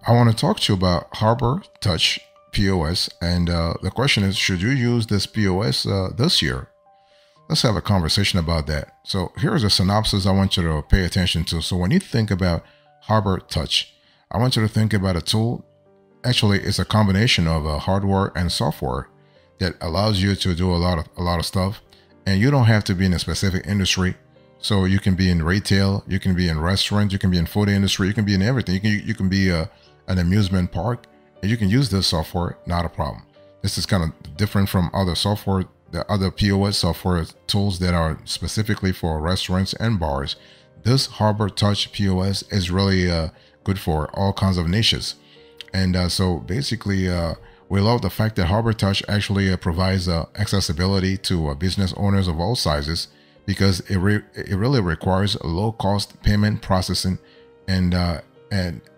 I want to talk to you about Harbortouch POS, and the question is, should you use this POS this year? Let's have a conversation about that. So here's a synopsis I want you to pay attention to. So when you think about Harbortouch, I want you to think about a tool. Actually, it's a combination of hardware and software that allows you to do a lot of stuff, and you don't have to be in a specific industry. So you can be in retail, you can be in restaurants, you can be in food industry, you can be in everything. You can be an amusement park, and you can use this software, not a problem. This is kind of different from other software, the other POS software tools that are specifically for restaurants and bars. This Harbortouch POS is really good for all kinds of niches. And so basically, we love the fact that Harbortouch actually provides accessibility to business owners of all sizes, because it really requires low-cost payment processing, and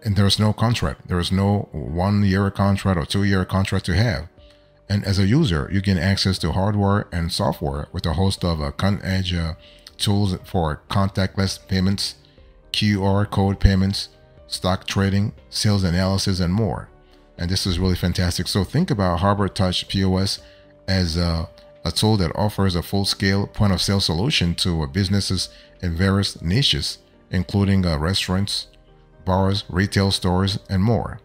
there's no contract. There is no 1-year contract or 2-year contract to have. And as a user, you gain access to hardware and software with a host of cutting-edge tools for contactless payments, QR code payments, stock trading, sales analysis, and more. And this is really fantastic. So think about Harbortouch POS as a tool that offers a full-scale point-of-sale solution to businesses in various niches, including restaurants, bars, retail stores, and more.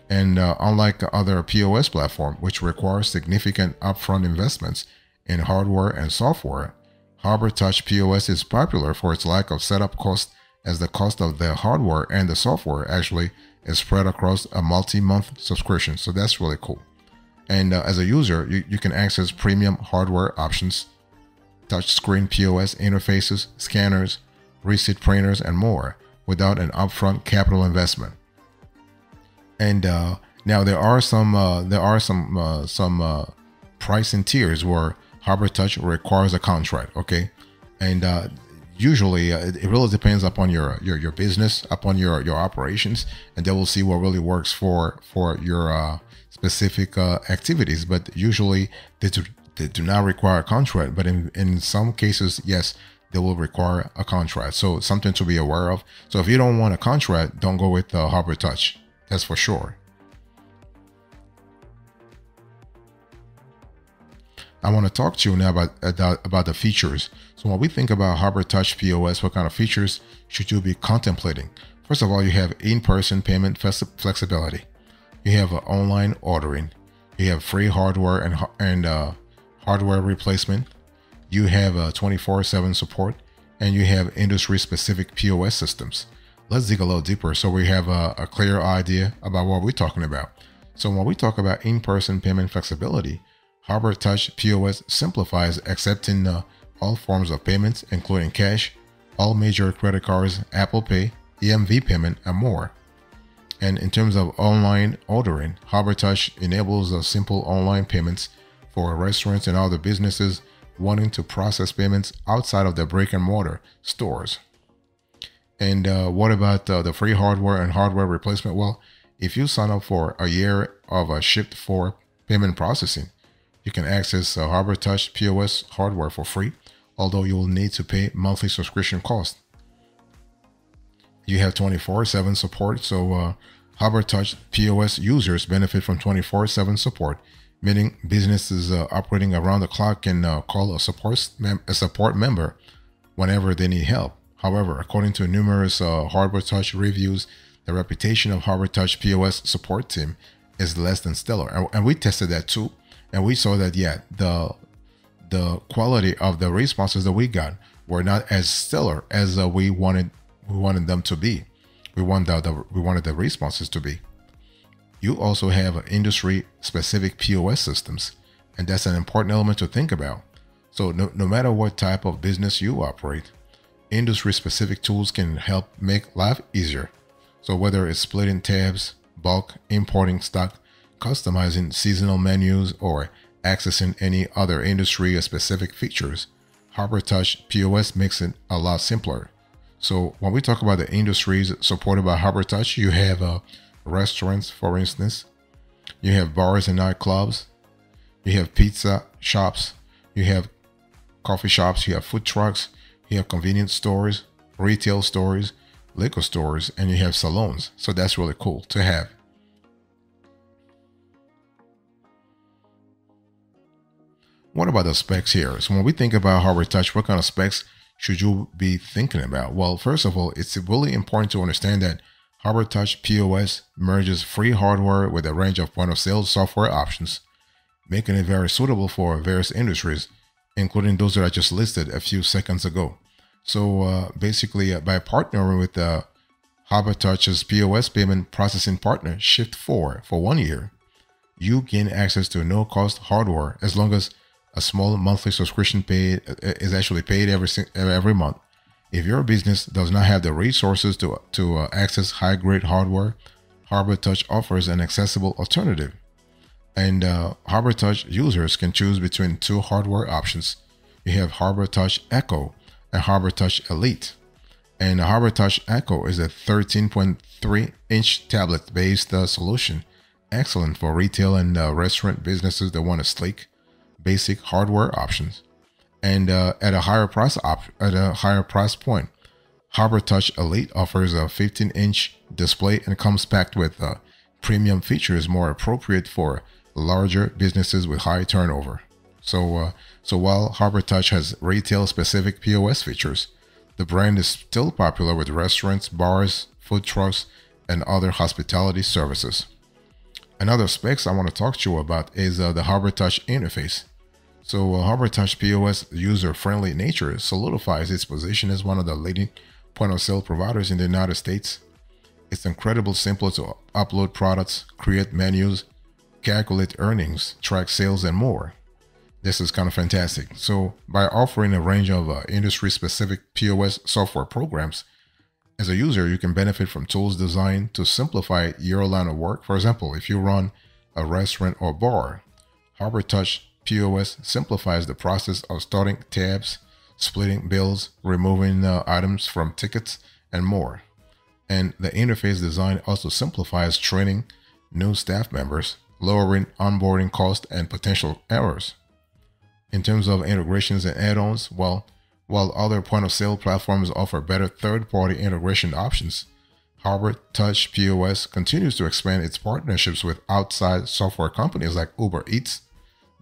And unlike other POS platforms, which require significant upfront investments in hardware and software, Harbortouch POS is popular for its lack of setup cost, as the cost of the hardware and the software actually is spread across a multi-month subscription. So that's really cool. And as a user, you can access premium hardware options, touchscreen POS interfaces, scanners, receipt printers, and more without an upfront capital investment. And now there are some pricing tiers where Harbortouch requires a contract. Okay, and usually it really depends upon your business, upon your operations, and they will see what really works for your specific activities. But usually they do not require a contract, but in some cases, yes, they will require a contract. So something to be aware of. So if you don't want a contract, don't go with Harbortouch. That's for sure. I want to talk to you now about the features. So when we think about Harbortouch POS, what kind of features should you be contemplating? First of all, you have in-person payment flexibility. You have online ordering. You have free hardware and hardware replacement. You have 24/7 support, and you have industry-specific POS systems. Let's dig a little deeper so we have a clear idea about what we're talking about. So when we talk about in-person payment flexibility, Harbortouch POS simplifies accepting all forms of payments, including cash, all major credit cards, Apple Pay, EMV payment, and more. And in terms of online ordering, Harbortouch enables simple online payments for restaurants and other businesses wanting to process payments outside of their brick-and-mortar stores. And what about the free hardware and hardware replacement? Well, if you sign up for a year of Shift4 payment processing, you can access Harbortouch POS hardware for free, although you will need to pay monthly subscription costs. You have 24/7 support, so Harbortouch POS users benefit from 24/7 support, meaning businesses operating around the clock can call a support member whenever they need help. However, according to numerous Harbortouch reviews, the reputation of Harbortouch POS support team is less than stellar, and we tested that too, and we saw that the quality of the responses that we got were not as stellar as we wanted them to be. We wanted the responses to be. You also have industry-specific POS systems, and that's an important element to think about. So no matter what type of business you operate, industry-specific tools can help make life easier. So whether it's splitting tabs, bulk importing stock, customizing seasonal menus, or accessing any other industry-specific features, Harbortouch POS makes it a lot simpler. So when we talk about the industries supported by Harbortouch, you have restaurants, for instance. You have bars and nightclubs. You have pizza shops. You have coffee shops. You have food trucks. You have convenience stores, retail stores, liquor stores, and you have salons. So that's really cool to have. what about the specs here? So when we think about Harbortouch, what kind of specs should you be thinking about? Well, first of all, it's really important to understand that Harbortouch POS merges free hardware with a range of point-of-sale software options, making it very suitable for various industries, including those that I just listed a few seconds ago. So basically, by partnering with Harbortouch's POS payment processing partner, Shift4, for 1 year, you gain access to no-cost hardware as long as a small monthly subscription is actually paid every month. If your business does not have the resources to access high-grade hardware, Harbortouch offers an accessible alternative. And Harbortouch users can choose between two hardware options. You have Harbortouch Echo and Harbortouch Elite. And Harbortouch Echo is a 13.3-inch tablet-based solution, excellent for retail and restaurant businesses that want a sleek, basic hardware options. And at a higher price point, Harbortouch Elite offers a 15-inch display and comes packed with premium features more appropriate for larger businesses with high turnover. So while Harbortouch has retail-specific POS features, the brand is still popular with restaurants, bars, food trucks, and other hospitality services. Another specs I want to talk to you about is the Harbortouch interface. So Harbortouch POS user-friendly nature solidifies its position as one of the leading point-of-sale providers in the United States. It's incredibly simple to upload products, create menus, calculate earnings, track sales, and more. This is kind of fantastic. So by offering a range of industry-specific POS software programs, as a user, you can benefit from tools designed to simplify your line of work. For example, if you run a restaurant or bar, Harbortouch POS simplifies the process of starting tabs, splitting bills, removing items from tickets, and more. And the interface design also simplifies training new staff members, lowering onboarding costs and potential errors. In terms of integrations and add-ons, while other point-of-sale platforms offer better third-party integration options, Harbortouch POS continues to expand its partnerships with outside software companies like Uber Eats,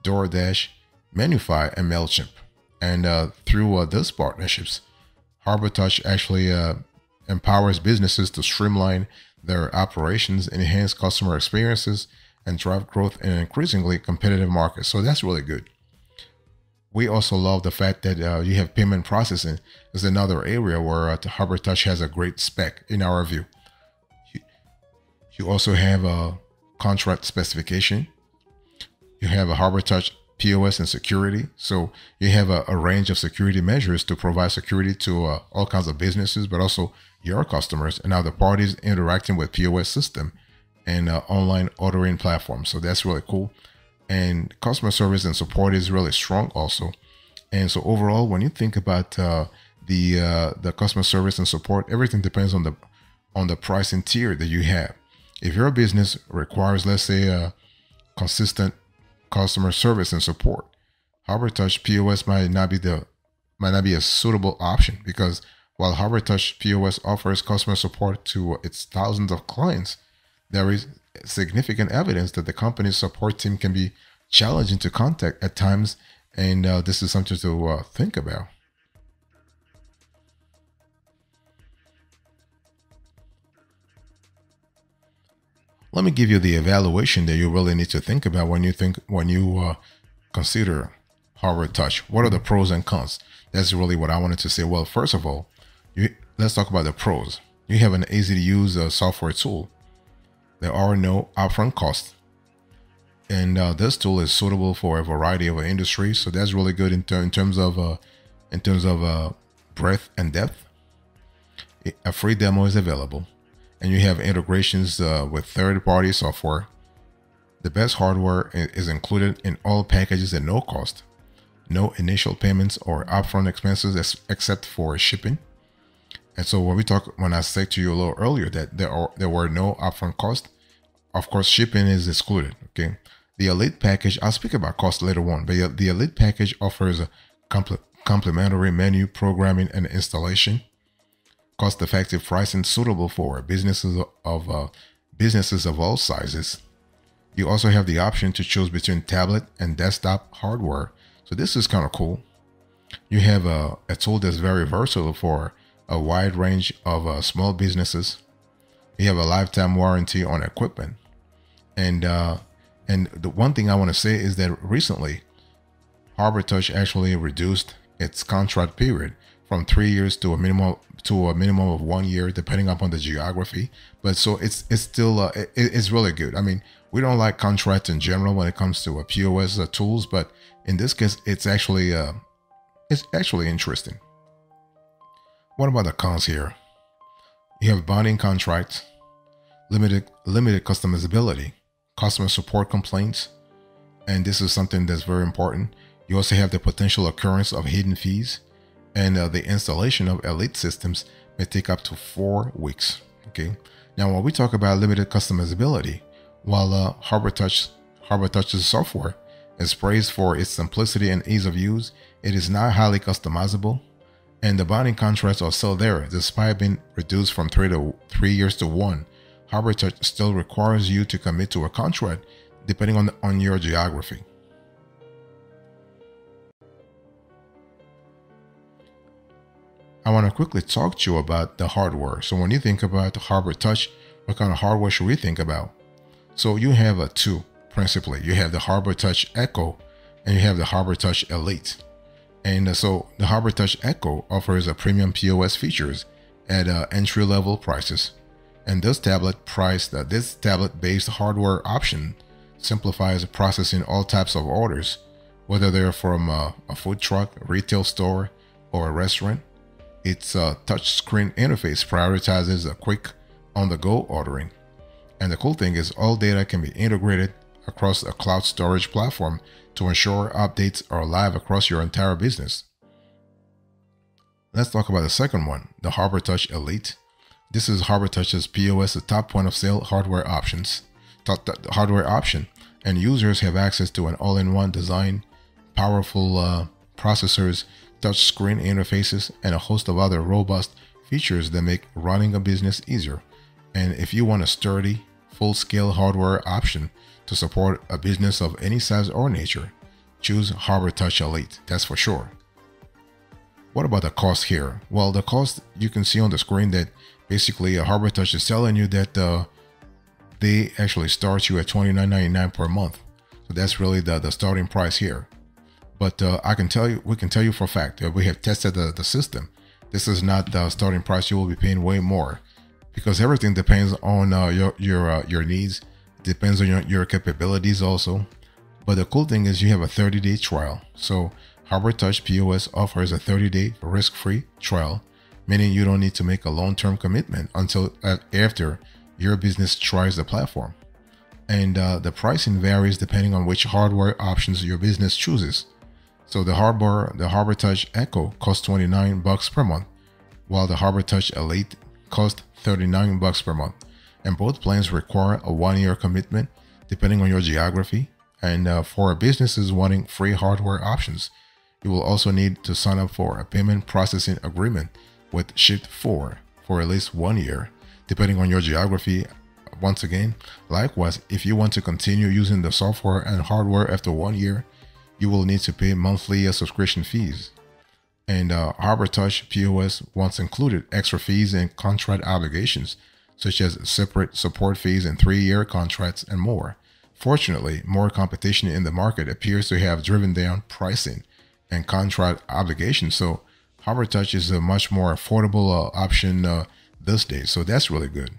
DoorDash, Menufy, and MailChimp. And through those partnerships, Harbortouch actually empowers businesses to streamline their operations, enhance customer experiences, and drive growth in an increasingly competitive market. So that's really good. We also love the fact that you have payment processing is another area where Harbortouch has a great spec in our view. You also have a contract specification. You have a Harbortouch POS and security. So you have a range of security measures to provide security to all kinds of businesses, but also your customers and other parties interacting with POS system and online ordering platforms. So that's really cool. And customer service and support is really strong also. And so overall, when you think about the customer service and support, everything depends on the pricing tier that you have. If your business requires, let's say, a consistent customer service and support, Harbortouch POS might not be a suitable option, because while Harbortouch POS offers customer support to its thousands of clients, there is significant evidence that the company's support team can be challenging to contact at times, and this is something to think about. Let me give you the evaluation that you really need to think about when you consider Harbortouch. What are the pros and cons? That's really what I wanted to say. Well, first of all, let's talk about the pros. You have an easy-to-use software tool. There are no upfront costs, and this tool is suitable for a variety of industries. So that's really good in terms of breadth and depth. A free demo is available, and you have integrations with third-party software. The best hardware is included in all packages at no cost. No initial payments or upfront expenses except for shipping. And so when I said to you a little earlier that there were no upfront costs, of course, shipping is excluded. Okay. The Elite package, I'll speak about cost later on, but the Elite package offers a complimentary menu, programming, and installation. Cost-effective pricing suitable for businesses of all sizes. You also have the option to choose between tablet and desktop hardware So this is kind of cool. You have a tool that's very versatile for a wide range of small businesses. You have a lifetime warranty on equipment. And the one thing I want to say is that recently, Harbortouch actually reduced its contract period from 3 years to a minimum of 1 year, depending upon the geography. But so it's still it's really good. I mean, we don't like contracts in general when it comes to POS tools, but in this case, it's actually interesting. What about the cons here? You have binding contracts, limited customizability, customer support complaints, and this is something that's very important. You also have the potential occurrence of hidden fees, and the installation of elite systems may take up to 4 weeks. Okay. Now, when we talk about limited customizability, while Harbortouch's software is praised for its simplicity and ease of use, it is not highly customizable, and the binding contracts are still there despite being reduced from 3 years to 1. Harbortouch still requires you to commit to a contract depending on your geography. I want to quickly talk to you about the hardware. So when you think about the Harbortouch, what kind of hardware should we think about? So you have two principally. You have the Harbortouch Echo and you have the Harbortouch Elite. And so the Harbortouch Echo offers a premium POS features at entry-level prices. And this tablet-based hardware option simplifies processing all types of orders, whether they're from a food truck, retail store, or a restaurant. Its touchscreen interface prioritizes a quick on-the-go ordering. And the cool thing is all data can be integrated across a cloud storage platform to ensure updates are live across your entire business. Let's talk about the second one, the Harbortouch Elite. This is Harbortouch's POS, the top point of sale hardware option, and users have access to an all-in-one design, powerful processors, touchscreen interfaces, and a host of other robust features that make running a business easier. And if you want a sturdy, full-scale hardware option to support a business of any size or nature, choose Harbortouch Elite, that's for sure. What about the cost here? Well, the cost, you can see on the screen that basically Harbortouch is telling you that they actually start you at $29.99 per month. So that's really the starting price here. But we can tell you for a fact that we have tested the system. This is not the starting price. You will be paying way more because everything depends on your needs, depends on your capabilities also. But the cool thing is you have a 30-day trial. So Harbortouch POS offers a 30-day risk-free trial, meaning you don't need to make a long-term commitment until after your business tries the platform. And the pricing varies depending on which hardware options your business chooses. So the Harbortouch Echo costs $29 per month, while the Harbortouch Elite costs $39 per month. And both plans require a 1-year commitment depending on your geography. And for businesses wanting free hardware options, you will also need to sign up for a payment processing agreement with Shift4 for at least 1 year, depending on your geography. Once again, likewise, if you want to continue using the software and hardware after 1 year, you will need to pay monthly subscription fees. And Harbortouch POS once included extra fees and contract obligations, such as separate support fees and 3-year contracts and more. Fortunately, more competition in the market appears to have driven down pricing and contract obligations, so Harbortouch is a much more affordable option these days, so that's really good.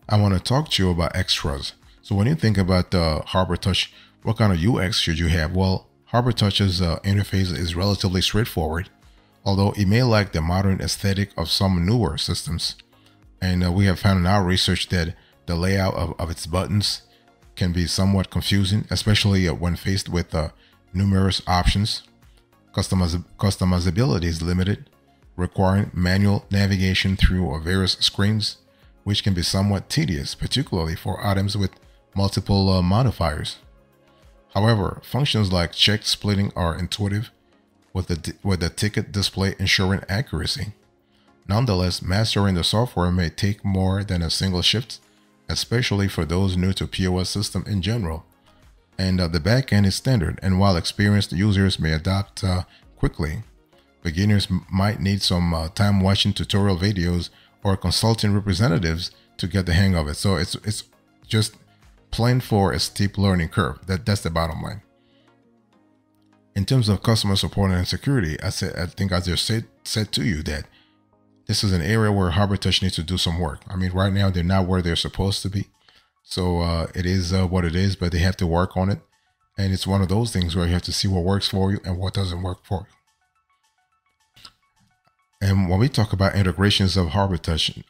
I want to talk to you about extras. So when you think about Harbortouch, what kind of UX should you have? Well, Harbortouch's interface is relatively straightforward, although it may lack the modern aesthetic of some newer systems. And we have found in our research that the layout of its buttons can be somewhat confusing, especially when faced with numerous options. Customizability is limited, requiring manual navigation through various screens, which can be somewhat tedious, particularly for items with multiple modifiers. However, functions like check splitting are intuitive, with the ticket display ensuring accuracy. Nonetheless, mastering the software may take more than a single shift, especially for those new to POS system in general. And the backend is standard, and while experienced users may adapt quickly, beginners might need some time watching tutorial videos or consulting representatives to get the hang of it. So it's just plain for a steep learning curve. That's the bottom line. In terms of customer support and security, I think I just said to you that this is an area where Harbortouch needs to do some work. I mean, right now they're not where they're supposed to be. So it is what it is, but they have to work on it. And it's one of those things where you have to see what works for you and what doesn't work for you. And when we talk about integrations of Harbortouch,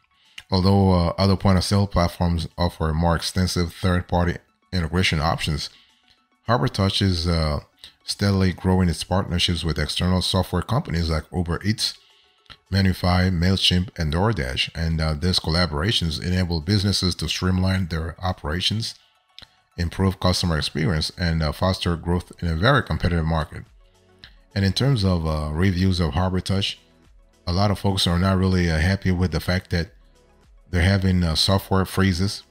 although other point-of-sale platforms offer more extensive third-party integration options, Harbortouch is steadily growing its partnerships with external software companies like Uber Eats, Manufy, MailChimp, and DoorDash. And these collaborations enable businesses to streamline their operations, improve customer experience, and foster growth in a very competitive market. And in terms of reviews of Harbortouch, a lot of folks are not really happy with the fact that they're having software freezes,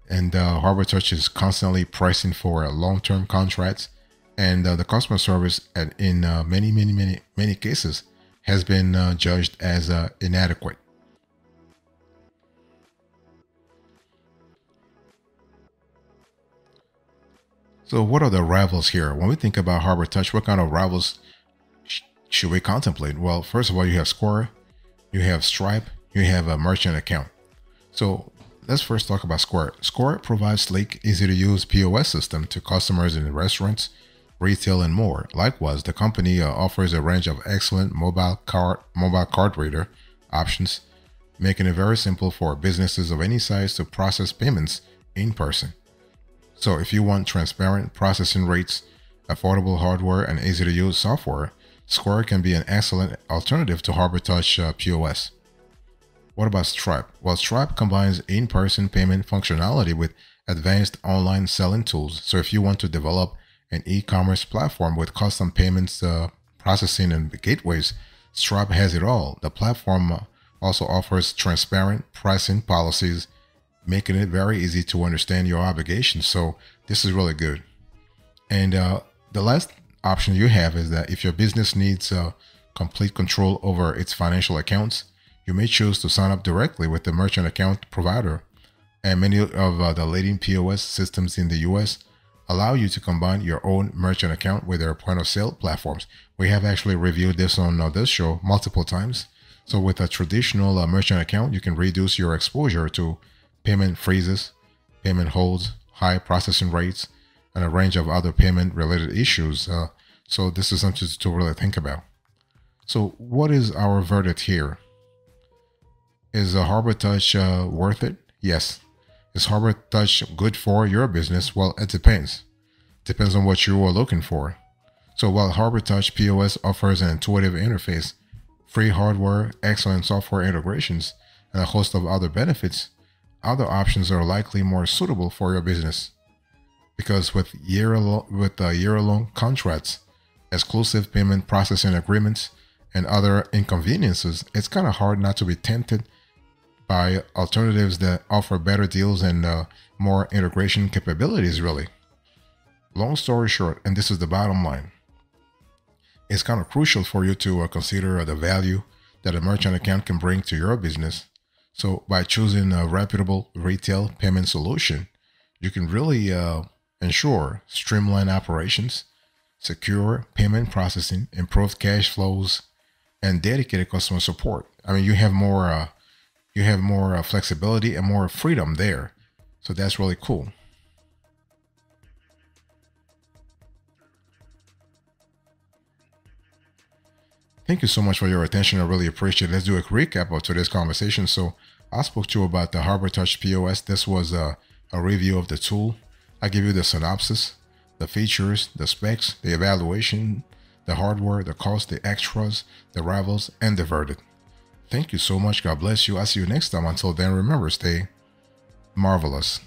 and Harbortouch is constantly pricing for long-term contracts, and the customer service in many cases has been judged as inadequate. So what are the rivals here? When we think about Harbortouch, what kind of rivals should we contemplate? Well, first of all, you have Square, you have Stripe, you have a merchant account. So let's first talk about Square. Square provides sleek, easy to use POS system to customers in restaurants, retail, and more. Likewise, the company offers a range of excellent mobile card reader options, making it very simple for businesses of any size to process payments in person. So if you want transparent processing rates, affordable hardware, and easy to use software, Square can be an excellent alternative to Harbortouch POS. What about Stripe? Well, Stripe combines in-person payment functionality with advanced online selling tools. So if you want to develop an e-commerce platform with custom payments processing and gateways, Stripe has it all. The platform also offers transparent pricing policies, making it very easy to understand your obligations. So this is really good. And the last option you have is that if your business needs complete control over its financial accounts, you may choose to sign up directly with the merchant account provider. And many of the leading POS systems in the US allow you to combine your own merchant account with their point of sale platforms. We have actually reviewed this on this show multiple times. So with a traditional merchant account, you can reduce your exposure to payment freezes, payment holds, high processing rates, and a range of other payment related issues. So this is something to really think about. So what is our verdict here? Is Harbortouch worth it? Yes. Is Harbortouch good for your business? Well, it depends. Depends on what you are looking for. So while Harbortouch POS offers an intuitive interface, free hardware, excellent software integrations, and a host of other benefits, other options are likely more suitable for your business. Because with year-long contracts, exclusive payment processing agreements, and other inconveniences, it's kind of hard not to be tempted by alternatives that offer better deals and more integration capabilities, really. Long story short, and this is the bottom line, it's kind of crucial for you to consider the value that a merchant account can bring to your business. So by choosing a reputable retail payment solution, you can really ensure streamlined operations, secure payment processing, improved cash flows, and dedicated customer support. I mean, you have more flexibility and more freedom there. So that's really cool. Thank you so much for your attention. I really appreciate it. Let's do a recap of today's conversation. So I spoke to you about the Harbortouch POS. This was a review of the tool. I give you the synopsis, the features, the specs, the evaluation, the hardware, the cost, the extras, the rivals, and the verdict. Thank you so much. God bless you. I'll see you next time. Until then, remember, stay marvelous.